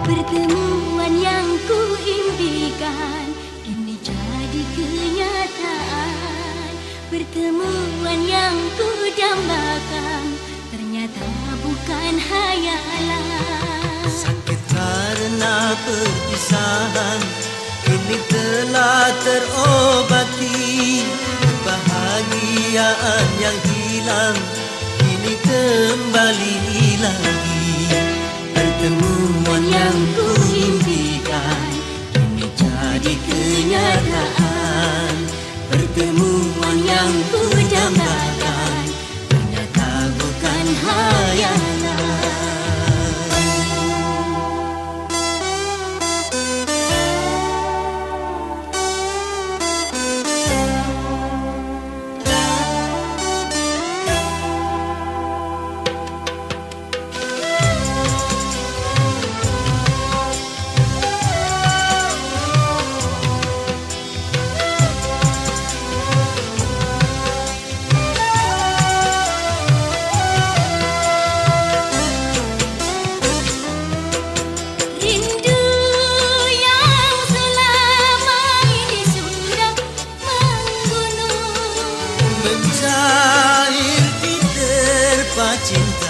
Pertemuan yang ku impikan kini jadi kenyataan. Pertemuan yang ku dambakan ternyata bukan hayalan. Sakit karena perpisahan kini telah terobati. Kebahagiaan yang hilang kini kembali lagi. Pertemuan yang ku impikan kini jadi kenyataan. Pertemuan yang ku dambakan ternyata bukan hayalan. Cinta